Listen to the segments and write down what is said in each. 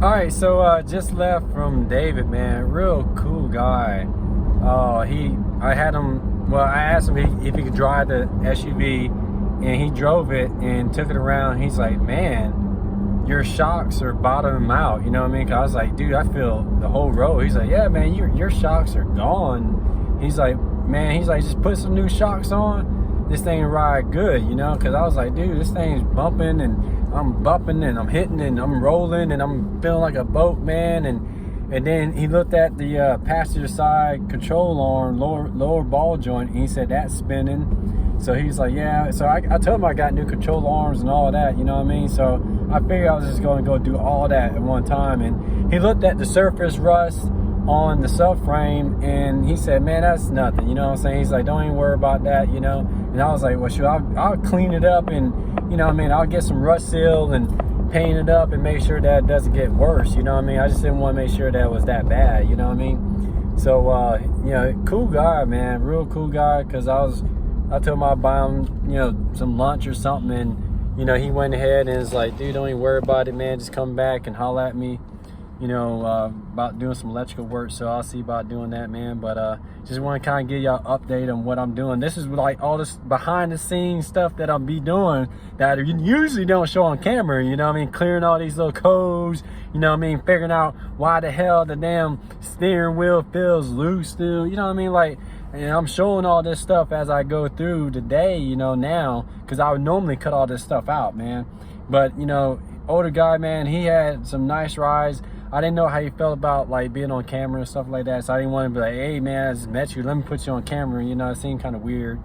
All right, so just left from David, man. Real cool guy. I had him. Well, I asked him if he could drive the SUV, and he drove it and took it around. He's like, man, your shocks are bottoming out. You know what I mean? 'Cause I was like, dude, I feel the whole road. He's like, yeah, man, your shocks are gone. He's like, man, just put some new shocks on. This thing ride good, you know? 'Cause I was like, dude, this thing's bumping and I'm bumping and I'm hitting and I'm rolling and I'm feeling like a boat, man. And then he looked at the passenger side control arm, lower ball joint, and he said that's spinning. So he's like, yeah. So I told him I got new control arms and all that, you know what I mean? So I figured I was just going to go do all that at one time. And he looked at the surface rust on the subframe and he said, man, that's nothing, you know what I'm saying? He's like, don't even worry about that, you know? And I was like, well, sure, I'll clean it up and, you know what I mean, I'll get some rust seal and paint it up and make sure that it doesn't get worse, you know what I mean? I just didn't want to make sure that it was that bad, you know what I mean? So, you know, cool guy, man, real cool guy, because I told him I'd buy him, you know, some lunch or something, and, you know, he went ahead and was like, dude, don't even worry about it, man, just come back and holler at me, you know, about doing some electrical work. So I'll see about doing that, man. But just want to kind of give y'all an update on what I'm doing. This is like all this behind the scenes stuff that I'll be doing that you usually don't show on camera, you know what I mean? Clearing all these little codes, you know what I mean? Figuring out why the hell the damn steering wheel feels loose still, you know what I mean? Like, and I'm showing all this stuff as I go through the day, you know, now, because I would normally cut all this stuff out, man. But, you know, older guy, man, he had some nice rides. I didn't know how you felt about like being on camera and stuff like that, so I didn't want to be like, hey man, I just met you, let me put you on camera, you know. It seemed kind of weird,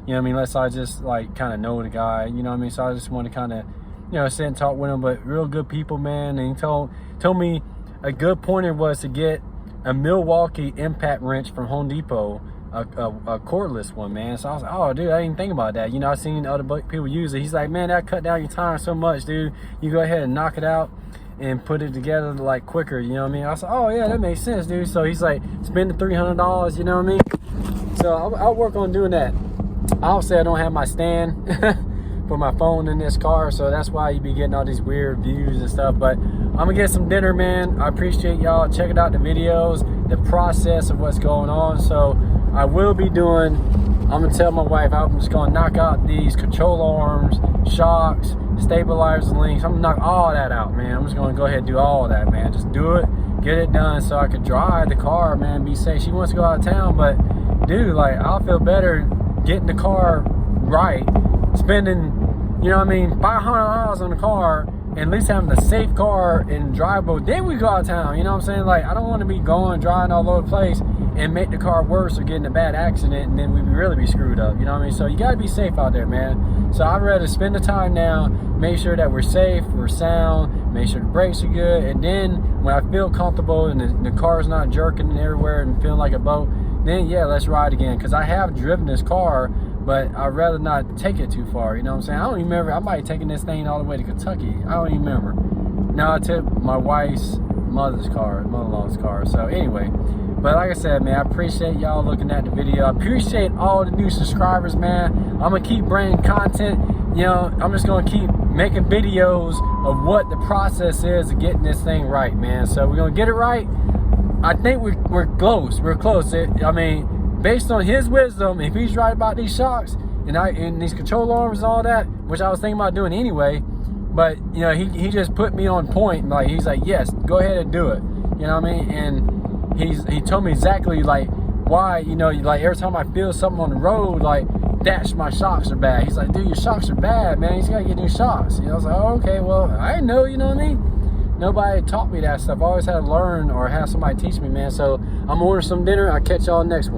you know what I mean, unless I just like kind of know the guy, you know what I mean. So I just want to kind of, you know, sit and talk with him. But real good people, man. And he told me a good pointer was to get a Milwaukee impact wrench from Home Depot, a cordless one, man. So I was like, oh dude, I didn't think about that, you know. I seen other people use it. He's like, man, that cut down your time so much, dude. You go ahead and knock it out and put it together like quicker, you know what I mean? I was like, oh yeah, that makes sense, dude. So he's like, spend the $300, you know what I mean? So I'll work on doing that. Obviously I don't have my stand for my phone in this car, so that's why you be getting all these weird views and stuff. But I'm gonna get some dinner, man. I appreciate y'all checking out the videos, the process of what's going on. So I will be doing, I'm gonna tell my wife I'm just gonna knock out these control arms, shocks, stabilizers, and links. I'm gonna knock all that out, man. I'm just gonna go ahead and do all that, man. Just do it, get it done, so I could drive the car, man, be safe. She wants to go out of town, but dude, like, I'll feel better getting the car right, spending, you know what I mean, $500 on the car, and at least having a safe car and drivable. Then we go out of town, you know what I'm saying? Like, I don't want to be driving all over the place and make the car worse or get in a bad accident, and then we really be screwed up, you know what I mean? So you got to be safe out there, man. So I'd rather spend the time now, make sure that we're safe, we're sound, make sure the brakes are good, and then when I feel comfortable and the car's not jerking everywhere and feeling like a boat, then yeah, let's ride again. Because I have driven this car, but I'd rather not take it too far, you know what I'm saying? I don't even remember, I might have taken this thing all the way to Kentucky. I don't even remember. Now I took my wife's mother-in-law's car. So anyway, but like I said, man, I appreciate y'all looking at the video. I appreciate all the new subscribers, man. I'm gonna keep bringing content, you know. I'm just gonna keep making videos of what the process is of getting this thing right, man. So we're gonna get it right. I think we're close. We're close. I mean, based on his wisdom, if he's right about these shocks and these control arms and all that, which I was thinking about doing anyway, but you know, he just put me on point. Like, he's like, yes, go ahead and do it, you know what I mean? And he told me exactly like why, you know, like every time I feel something on the road, like that's my shocks are bad. He's like, dude, your shocks are bad, man. He's gotta get new shocks. You know, I was like, oh, okay, well, I didn't know, you know what I mean? Nobody taught me that stuff. I always had to learn or have somebody teach me, man. So I'm ordering some dinner. I'll catch y'all next one.